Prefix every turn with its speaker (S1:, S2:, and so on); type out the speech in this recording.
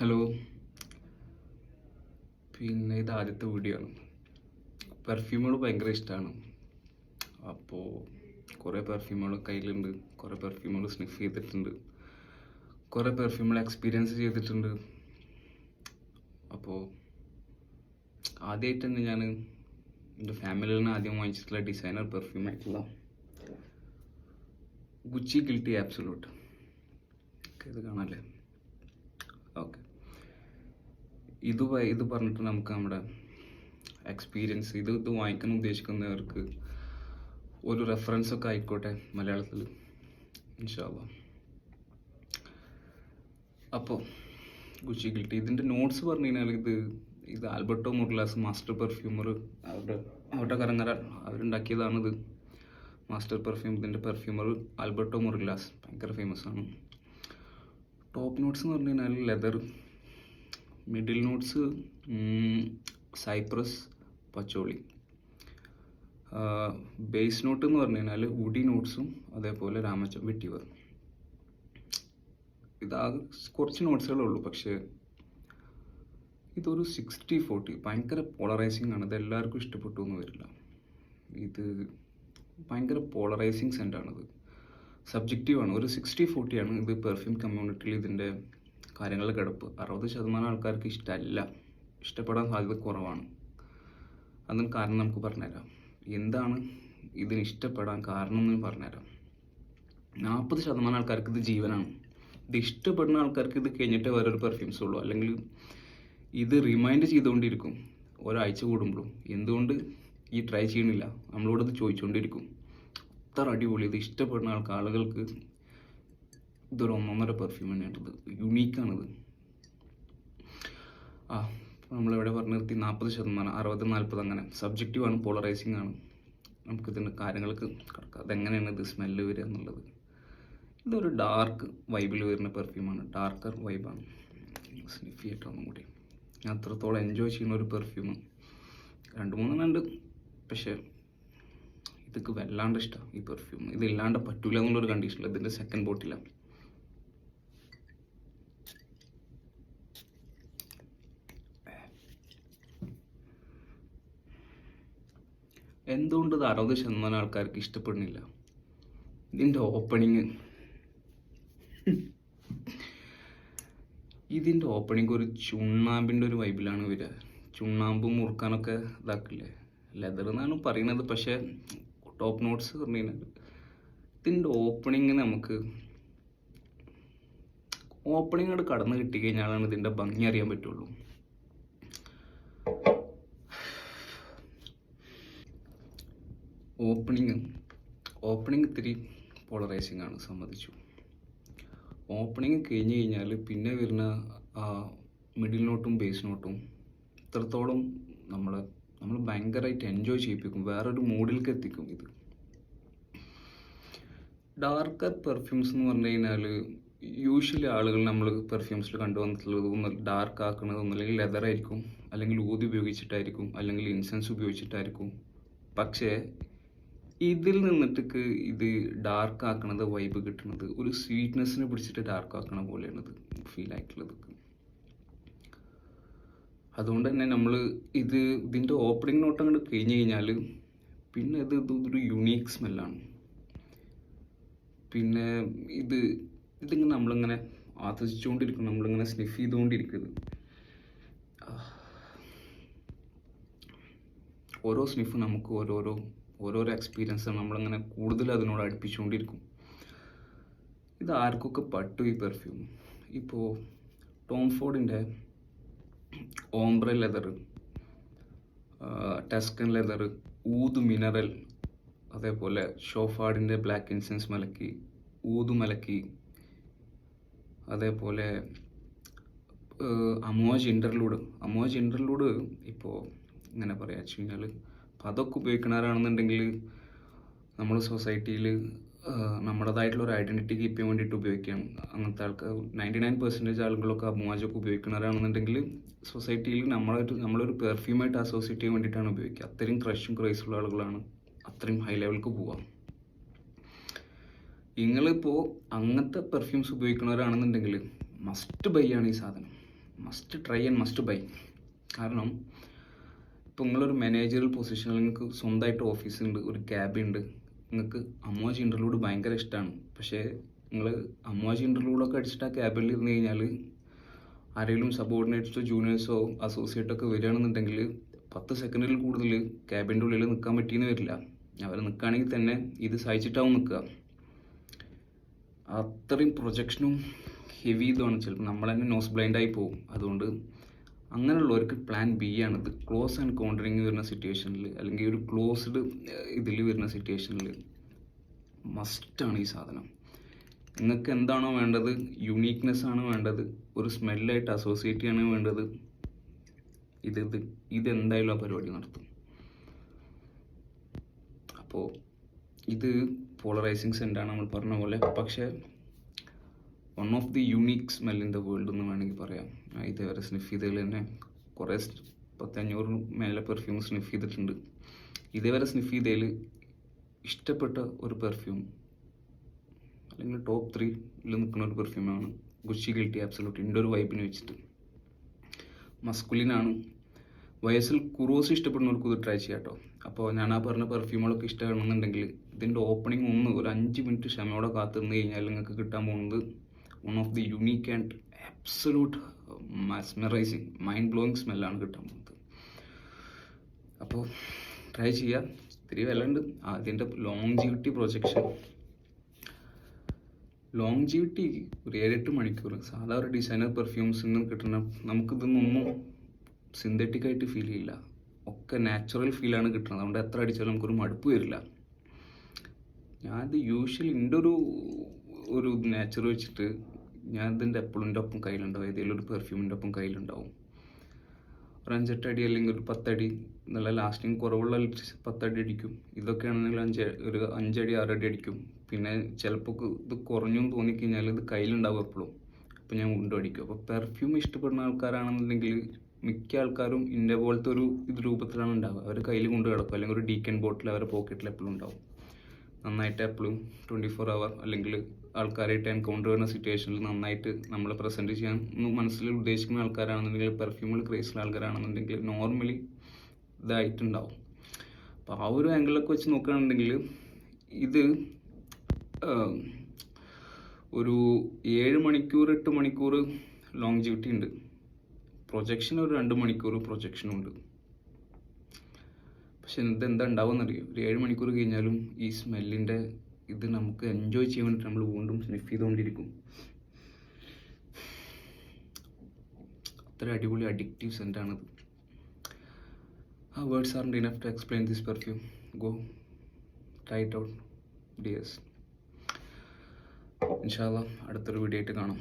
S1: Hello. പിന്നെ ഇത് ആദ്യത്തെ വീഡിയോ ആണ്. പെർഫ്യൂമുകൾ ഭയങ്കര ഇഷ്ടമാണ്. അപ്പോൾ കുറേ പെർഫ്യൂമുകൾ കയ്യിലുണ്ട്, കുറേ പെർഫ്യൂമുകൾ സ്നിഫ് ചെയ്തിട്ടുണ്ട്, കുറേ പെർഫ്യൂമുകൾ എക്സ്പീരിയൻസ് ചെയ്തിട്ടുണ്ട്. അപ്പോൾ ആദ്യമായിട്ട് തന്നെ ഞാൻ എൻ്റെ ഫാമിലിയിൽ നിന്ന് ആദ്യം വാങ്ങിച്ചിട്ടുള്ള ഡിസൈനർ പെർഫ്യൂം ആയിട്ടുള്ള ഗുച്ചി ഗിൽറ്റി ആബ്സൊല്യൂട്ട്. ഇത് കാണാമല്ലേ? ഓക്കെ. ഇത് പറഞ്ഞിട്ട് നമുക്ക് നമ്മുടെ എക്സ്പീരിയൻസ് ഇത് വാങ്ങിക്കാൻ ഉദ്ദേശിക്കുന്നവർക്ക് ഒരു റെഫറൻസ് ഒക്കെ ആയിക്കോട്ടെ മലയാളത്തിൽ, ഇൻഷാ അല്ലാ. അപ്പോൾ ഗുച്ചി ഗിൽറ്റി ഇതിൻ്റെ നോട്ട്സ് പറഞ്ഞു കഴിഞ്ഞാൽ ഇത് ആൽബർട്ടോ മുർലാസ് മാസ്റ്റർ പെർഫ്യൂമർ അവരുടെ കരങ്ങര അവരുണ്ടാക്കിയതാണിത്. മാസ്റ്റർ പെർഫ്യൂം ഇതിൻ്റെ പെർഫ്യൂമർ ആൽബർട്ടോ മുർലാസ് ഭയങ്കര ഫേമസ് ആണ്. ടോപ്പ് നോട്ട്സ് എന്ന് പറഞ്ഞു കഴിഞ്ഞാൽ leather, middle notes cypress, patchouli. Base note എന്ന് പറഞ്ഞു കഴിഞ്ഞാൽ വുഡി നോട്ട്സും അതേപോലെ വെട്ടിവർ. ഇതാകെ കുറച്ച് നോട്ട്സുകളേ ഉള്ളൂ, പക്ഷേ ഇതൊരു 60-40 ഭയങ്കര പോളറൈസിങ് ആണ്. ഇത് എല്ലാവർക്കും ഇഷ്ടപ്പെട്ടു എന്ന് വരില്ല. ഇത് ഭയങ്കര പോളറൈസിങ് സെൻ്റാണിത്, സബ്ജക്റ്റീവാണ്. ഒരു 60-40 ആണ് ഇത് പെർഫ്യൂം കമ്മ്യൂണിറ്റിയിൽ ഇതിൻ്റെ കാര്യങ്ങൾ കിടപ്പ്. 60% ആൾക്കാർക്ക് ഇഷ്ടമല്ല, ഇഷ്ടപ്പെടാൻ സാധ്യത കുറവാണ്. അതിന് കാരണം നമുക്ക് പറഞ്ഞുതരാം. എന്താണ് ഇതിന് ഇഷ്ടപ്പെടാൻ കാരണം എന്ന് പറഞ്ഞുതരാം. 40% ആൾക്കാർക്ക് ഇത് ജീവനാണ്. ഇത് ഇഷ്ടപ്പെടുന്ന ആൾക്കാർക്ക് ഇത് കഴിഞ്ഞിട്ടേ വേറൊരു പെർഫ്യൂംസ് ഉള്ളൂ, അല്ലെങ്കിൽ ഇത് റിമൈൻഡ് ചെയ്തുകൊണ്ടിരിക്കും ഒരാഴ്ച കൂടുമ്പോഴും. എന്തുകൊണ്ട് ഈ ട്രൈ ചെയ്യണില്ല നമ്മളോട് ഇത് ചോദിച്ചുകൊണ്ടിരിക്കും. അത്ര അടിപൊളി. ഇത് ഇഷ്ടപ്പെടുന്ന ആളുകൾക്ക് ഇതൊരു ഒന്നൊന്നര പെർഫ്യൂം തന്നെയാണിത്, യുണീക്കാണിത്. നമ്മളിവിടെ പറഞ്ഞു നിർത്തി 40%, 60-40 അങ്ങനെ സബ്ജക്റ്റീവാണ്, പോളറൈസിങ് ആണ്. നമുക്കിതിൻ്റെ കാര്യങ്ങൾക്ക് കിടക്കാം. അതെങ്ങനെയാണ് ഇത് സ്മെല്ല് വരിക എന്നുള്ളത്. ഇതൊരു ഡാർക്ക് വൈബിൽ വരുന്ന പെർഫ്യൂമാണ്, ഡാർക്കർ വൈബാണ്. സ്നിഫ് ചെയ്തിട്ട് ഒന്നും കൂടി ഞാൻ അത്രത്തോളം എൻജോയ് ചെയ്യുന്ന ഒരു പെർഫ്യൂം 2-3 ഉണ്ട്, പക്ഷേ ഇതൊക്കെ വല്ലാണ്ട് ഇഷ്ടമാണ് ഈ പെർഫ്യൂം. ഇതില്ലാണ്ട് പറ്റൂല എന്നുള്ളൊരു കണ്ടീഷനില്ല. ഇതിൻ്റെ സെക്കൻഡ് ബോട്ടിലാണ്. എന്തുകൊണ്ട് ഇത് 60% ആൾക്കാർക്ക് ഇഷ്ടപ്പെടുന്നില്ല? ഇതിൻ്റെ ഓപ്പണിങ് ഒരു ചുണ്ണാമ്പിൻ്റെ ഒരു വൈബിലാണ് വരിക. ചുണ്ണാമ്പ് മുറുക്കാനൊക്കെ ഇതാക്കില്ലേ, ലെതർ എന്നാണ് പറയുന്നത്. പക്ഷേ ടോപ്പ് നോട്ട്സ് പറഞ്ഞു കഴിഞ്ഞാൽ ഇതിൻ്റെ ഓപ്പണിങ് അങ്ങോട്ട് കടന്നു കിട്ടിക്കഴിഞ്ഞാലാണ് ഇതിൻ്റെ ഭംഗി അറിയാൻ പറ്റുള്ളൂ. ഓപ്പണിങ് ഇത്തിരി പോളറൈസിങ് ആണ്, സമ്മതിച്ചു. ഓപ്പണിങ് കഴിഞ്ഞ് കഴിഞ്ഞാൽ പിന്നെ വരുന്ന മിഡിൽ നോട്ടും ബേസ് നോട്ടും ഇത്രത്തോളം നമ്മൾ ഭയങ്കരമായിട്ട് എൻജോയ് ചെയ്യിപ്പിക്കും, വേറൊരു മൂഡിലേക്ക് എത്തിക്കും. ഇത് ഡാർക്കർ പെർഫ്യൂംസ് എന്ന് പറഞ്ഞു കഴിഞ്ഞാൽ യൂഷ്വലി ആളുകൾ നമ്മൾ പെർഫ്യൂംസിൽ കണ്ടുവന്നിട്ടുള്ളത് ഒന്ന് ഡാർക്ക് ആക്കുന്നത് ഒന്നല്ലെങ്കിൽ ലെതർ ആയിരിക്കും, അല്ലെങ്കിൽ ഊതി ഉപയോഗിച്ചിട്ടായിരിക്കും, അല്ലെങ്കിൽ ഇൻസെൻസ് ഉപയോഗിച്ചിട്ടായിരിക്കും. പക്ഷേ ഇതിൽ നിന്നിട്ട് ഇത് ഡാർക്ക് ആക്കണത്, വൈബ് കിട്ടുന്നത് ഒരു സ്വീറ്റ്നെസ്സിനെ പിടിച്ചിട്ട് ഡാർക്ക് ആക്കണ പോലെയാണ് ഇത് ഫീൽ ആയിട്ടുള്ളത്. അതുകൊണ്ട് തന്നെ നമ്മൾ ഇതിൻ്റെ ഓപ്പണിംഗ് നോട്ട് അങ്ങോട്ട് കഴിഞ്ഞ് കഴിഞ്ഞാൽ പിന്നെ ഇതൊരു യുണീക്ക് സ്മെല്ലാണ്. പിന്നെ ഇതിങ്ങനെ നമ്മളിങ്ങനെ ആസ്വദിച്ചുകൊണ്ടിരിക്കും, നമ്മളിങ്ങനെ സ്നിഫ് ചെയ്തുകൊണ്ടിരിക്കുന്നത്. ഓരോ സ്നിഫ് നമുക്ക് ഓരോരോ എക്സ്പീരിയൻസ് നമ്മളിങ്ങനെ കൂടുതൽ അതിനോട് അടുപ്പിച്ചുകൊണ്ടിരിക്കും. ഇത് ആർക്കൊക്കെ പറ്റും ഈ പെർഫ്യൂം? ഇപ്പോൾ ടോം ഫോർഡിൻ്റെ Ombre leather, Tuscan leather, oud mineral, അതേപോലെ ഷോഫാഡിൻ്റെ ബ്ലാക്ക് ഇൻസെൻസ് മലക്കി, ഊദ് മലക്കി, അതേപോലെ അമോജ് ഇൻ്റർലൂഡ് ഇപ്പോൾ ഇങ്ങനെ പറയാ വെച്ച് കഴിഞ്ഞാൽ അപ്പോൾ അതൊക്കെ ഉപയോഗിക്കണവരാണെന്നുണ്ടെങ്കിൽ നമ്മൾ സൊസൈറ്റിയിൽ നമ്മുടേതായിട്ടുള്ള ഒരു ഐഡൻറ്റിറ്റി കീപ്പ് ചെയ്യാൻ വേണ്ടിയിട്ട് ഉപയോഗിക്കുകയാണ്. അങ്ങനത്തെ ആൾക്കാർ 99% ആളുകളൊക്കെ അമോജൊക്കെ ഉപയോഗിക്കണവരാണെന്നുണ്ടെങ്കിൽ സൊസൈറ്റിയിൽ നമ്മളൊരു പെർഫ്യൂമായിട്ട് അസോസിയേറ്റ് ചെയ്യാൻ വേണ്ടിയിട്ടാണ് ഉപയോഗിക്കുക. അത്രയും ക്രഷും ക്രൈസുള്ള ആളുകളാണ് അത്രയും ഹൈ ലെവലിലേക്ക് പോവാം. നിങ്ങളിപ്പോൾ അങ്ങനത്തെ പെർഫ്യൂംസ് ഉപയോഗിക്കുന്നവരാണെന്നുണ്ടെങ്കിൽ മസ്റ്റ് ബൈ ആണ് ഈ സാധനം. Must try and must by. കാരണം ഇപ്പോൾ നിങ്ങളൊരു മാനേജറൽ പൊസിഷനിൽ നിങ്ങൾക്ക് സ്വന്തമായിട്ട് ഓഫീസുണ്ട്, ഒരു ക്യാബുണ്ട്, നിങ്ങൾക്ക് അമ്മോജി ഇൻ്റർലൂഡ് ഭയങ്കര ഇഷ്ടമാണ്. പക്ഷേ നിങ്ങൾ അമ്മോജി ഇൻ്റർലൂഡൊക്കെ അടിച്ചിട്ട് ആ ക്യാബിൽ ഇരുന്ന് കഴിഞ്ഞാൽ ആരെങ്കിലും സബോർഡിനേറ്റ്സോ ജൂനിയേഴ്സോ അസോസിയേറ്റൊക്കെ വരികയാണെന്നുണ്ടെങ്കിൽ 10 സെക്കൻഡിൽ കൂടുതൽ ക്യാബിൻ്റെ ഉള്ളിൽ നിൽക്കാൻ പറ്റിയെന്ന് വരില്ല. അവർ നിൽക്കുകയാണെങ്കിൽ തന്നെ ഇത് സഹിച്ചിട്ടാവും നിൽക്കുക. അത്രയും പ്രൊജക്ഷനും ഹെവി ഇതുമാണ്. ചിലപ്പോൾ നമ്മൾ തന്നെ നോസ് ബ്ലൈൻഡായി പോകും. അതുകൊണ്ട് അങ്ങനെയുള്ളവർക്ക് പ്ലാൻ ബി ആണിത്. ക്ലോസ് ആൻഡ് കോൺട്രിങ് വരുന്ന സിറ്റുവേഷനിൽ, അല്ലെങ്കിൽ ഒരു ക്ലോസ്ഡ് ഇതിൽ വരുന്ന സിറ്റുവേഷനിൽ മസ്റ്റാണ് ഈ സാധനം. നിങ്ങൾക്ക് എന്താണോ വേണ്ടത്, യുണീക്നെസ് ആണ് വേണ്ടത്, ഒരു സ്മെല്ലായിട്ട് അസോസിയേറ്റ് ചെയ്യാണ് വേണ്ടത്, ഇതെന്തായാലും ആ പരിപാടി നടത്തും. അപ്പോൾ ഇത് പോളറൈസിങ് സെൻ്റാണ് നമ്മൾ പറഞ്ഞ പോലെ. പക്ഷേ one of the unique smell in the world എന്ന് വേണമെങ്കിൽ പറയാം. ഇതേവരെ സ്നിഫ് ചെയ്തതിൽ തന്നെ കുറേ 500 മേലെ പെർഫ്യൂം സ്നിഫ് ചെയ്തിട്ടുണ്ട്. ഇതേവരെ സ്നിഫ് ചെയ്തതിൽ ഇഷ്ടപ്പെട്ട ഒരു പെർഫ്യൂം, അല്ലെങ്കിൽ ടോപ്പ് 3 നിൽക്കുന്ന ഒരു പെർഫ്യൂമാണ് ഗുച്ചി ഗിൽറ്റി ആബ്സല്യൂട്ട്. എൻ്റെ ഒരു വൈബിന് വെച്ചിട്ട് മസ്കുലിനാണ്. വയസ്സിൽ കുറോസ് ഇഷ്ടപ്പെടുന്നവർക്ക് ഇത് ട്രൈ ചെയ്യാം കേട്ടോ. അപ്പോൾ ഞാൻ ആ പറഞ്ഞ പെർഫ്യൂമുകളൊക്കെ ഇഷ്ടമാണെന്നുണ്ടെങ്കിൽ ഇതിൻ്റെ ഓപ്പണിംഗ് ഒരു 5 മിനിറ്റ് ക്ഷമയോടെ കാത്തുനിന്ന് കഴിഞ്ഞാൽ നിങ്ങൾക്ക് കിട്ടാൻ പോകുന്നത് one of the unique and absolute mesmerising mind blowing സ്മെല്ലാണ് കിട്ടാൻ പോകുന്നത്. അപ്പോൾ ട്രൈ ചെയ്യുക. ഇത്തിരി വില ഉണ്ട്. അതിൻ്റെ ലോങ്ജിവിറ്റി പ്രൊജക്ഷൻ, ലോങ്ജിവിറ്റി ഒരു 7-8 മണിക്കൂർ. സാധാ ഒരു ഡിസൈനർ പെർഫ്യൂംസിൽ നിന്ന് കിട്ടുന്ന നമുക്കിതൊന്നും സിന്തറ്റിക് ആയിട്ട് ഫീൽ ചെയ്യില്ല. ഒക്കെ നാച്ചുറൽ ഫീലാണ് കിട്ടുന്നത്. അതുകൊണ്ട് എത്ര അടിച്ചാലും നമുക്കൊരു മടുപ്പ് വരില്ല. ഞാനത് യൂഷ്വലി എൻ്റെ ഒരു നാച്ചർ വെച്ചിട്ട് ഞാൻ ഇതിൻ്റെ എപ്പോഴും ഒപ്പം കയ്യിലുണ്ടാവും. ഏതെങ്കിലും ഒരു പെർഫ്യൂമിൻ്റെ ഒപ്പം കയ്യിലുണ്ടാവും. ഒരു 5-8 അടി അല്ലെങ്കിൽ ഒരു 10 അടി നല്ല ലാസ്റ്റിങ് കുറവുള്ള 10 അടി അടിക്കും. ഇതൊക്കെയാണെന്നെങ്കിൽ ഒരു 5 അടി 6 അടി അടിക്കും. പിന്നെ ചിലപ്പോൾ ഇത് കുറഞ്ഞു എന്ന് തോന്നിക്കഴിഞ്ഞാൽ ഇത് കയ്യിലുണ്ടാവും എപ്പോഴും. അപ്പോൾ ഞാൻ വീണ്ടും അടിക്കും. അപ്പോൾ പെർഫ്യൂം ഇഷ്ടപ്പെടുന്ന ആൾക്കാരാണെന്നുണ്ടെങ്കിൽ മിക്ക ആൾക്കാരും ഇന്ന പോലത്തെ ഒരു രൂപത്തിലാണ് ഉണ്ടാവുക. അവർ കയ്യിൽ കൊണ്ട് കിടക്കും, അല്ലെങ്കിൽ ഒരു ഡീക്കൻ ബോട്ടിൽ അവരുടെ പോക്കറ്റിൽ എപ്പോഴും ഉണ്ടാവും. നന്നായിട്ട് എപ്പോഴും 24 hour അല്ലെങ്കിൽ ആൾക്കാരായിട്ട് എൻകൗണ്ടർ ചെയ്യുന്ന സിറ്റുവേഷനിൽ നന്നായിട്ട് നമ്മളെ പ്രസൻറ്റ് ചെയ്യാൻ മനസ്സിൽ ഉദ്ദേശിക്കുന്ന ആൾക്കാരാണെന്നുണ്ടെങ്കിൽ, പെർഫ്യൂമുകൾ ക്രേസുള്ള ആൾക്കാരാണെന്നുണ്ടെങ്കിൽ നോർമലി ഇതായിട്ടുണ്ടാവും. അപ്പോൾ ആ ഒരു ആംഗിളൊക്കെ വെച്ച് നോക്കുകയാണെന്നുണ്ടെങ്കിൽ ഇത് ഒരു 7 മണിക്കൂർ 8 മണിക്കൂർ ലോങ്ജിവിറ്റി ഉണ്ട്. പ്രൊജക്ഷൻ ഒരു 2 മണിക്കൂർ പ്രൊജക്ഷനും ഉണ്ട്. പക്ഷെ ഇതെന്താ ഉണ്ടാവുമെന്നറിയോ, ഒരു 7 മണിക്കൂർ കഴിഞ്ഞാലും ഈ സ്മെല്ലിൻ്റെ ഇത് നമുക്ക് എൻജോയ് ചെയ്യാൻ വേണ്ടിയിട്ട് നമ്മൾ വീണ്ടും സ്നിഫ് ചെയ്തുകൊണ്ടിരിക്കും. അത്ര അടിപൊളി അഡിക്റ്റീവ് സെൻ്റാണിത്. Words are enough to explain this perfume. Go try it out dears. ഇൻഷാ അല്ലാഹ് അടുത്തൊരു വീഡിയോ ആയിട്ട് കാണാം.